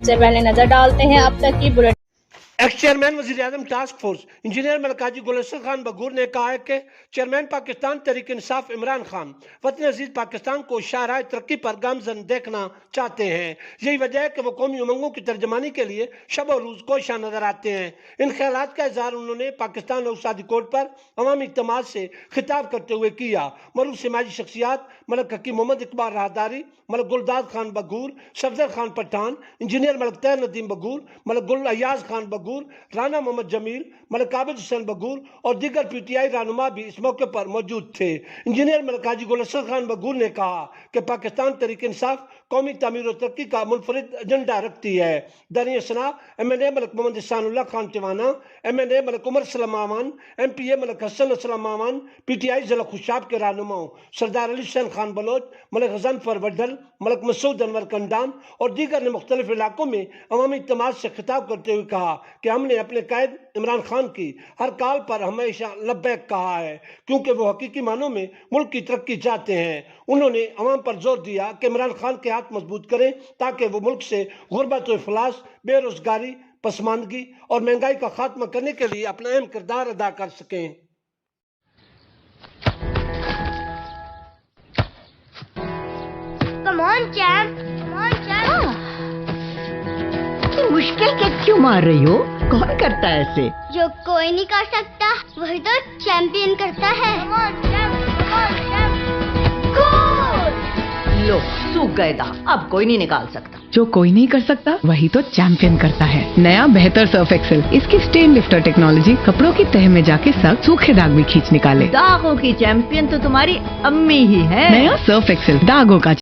سے پہلے نظر ڈالتے ہیں اب تک کی بلٹ۔ ایکس چیئرمین وزیر اعظم ٹاسک فورس انجینئر ملک حاجی گل حسن خان بگور نے کہا ہے کہ چیئرمین پاکستان تحریک انصاف عمران خان وطن عزیز پاکستان کو شاہراہ ترقی پر گامزن دیکھنا چاہتے ہیں۔ یہی وجہ ہے کہ وہ قومی امنگوں کی ترجمانی کے لیے شب و روز کوشاں نظر آتے ہیں۔ ان خیالات کا اظہار انہوں نے پاکستان لوک سادی کوڈ پر عوامی اجتماع سے خطاب کرتے ہوئے کیا۔ معروف سماجی شخصیات ملک حکیم محمد اقبال راہداری، ملک گلداد خان بگور، صفدر خان پٹھان، انجینئر ملک طاہر ندیم بگور، ملک گل ایاز خان بگور، رانا محمد جمیل، ملک عابد حسین بگور اور دیگر پی ٹی آئی رہنما بھی اس موقع پر موجود تھے۔ انجینئر ملک حاجی گل حسن خان بگور نے کہا کہ پاکستان تحریک انصاف قومی تعمیر و ترقی کا منفرد ایجنڈا رکھتی ہے۔ دریں اثنا M N A Malik Muhammad Ehsan Ullah Khan Tiwana, M N A Malik Umar Aslam Maman, M P A Malik Hassan Aslam Maman, P T I ضلع خوشاب کے رہنماؤں سردار علی حسین خان بلوچ، ملک غضنفر وڈھل، ملک مسعود انور کنڈان اور دیگر نے مختلف علاقوں میں عوامی اجتماع سے خطاب کرتے ہوئے کہا کہ ہم نے اپنے قائد عمران خان کی ہر کال پر ہمیشہ لبیک کہا ہے، کیونکہ وہ حقیقی معنوں میں ملک کی ترقی چاہتے ہیں۔ انہوں نے عوام پر زور دیا کہ عمران خان کے ہاتھ مضبوط کریں تاکہ وہ ملک سے غربت و افلاس، بے روزگاری، پسماندگی اور مہنگائی کا خاتمہ کرنے کے لیے اپنا اہم کردار ادا کر سکیں۔ Come on, champ. Come on, champ. مشکل کے کیوں مار رہی ہو؟ کون کرتا ہے ایسے؟ جو کوئی نہیں کر سکتا وہی تو چیمپئن کرتا ہے۔ Come on, champ. Come on, champ. Goal! لو سوکھ گئے داغ، اب کوئی نہیں نکال سکتا۔ جو کوئی نہیں کر سکتا وہی تو چیمپئن کرتا ہے۔ نیا بہتر سرف ایکسل، اس کی سٹین لفٹر ٹیکنالوجی کپڑوں کی تہ میں جا کے سخت سوکھے داغ بھی کھینچ نکالے۔ داغوں کی چیمپئن تو تمہاری امی ہی ہے۔ نیا سرف ایکسل داغوں کا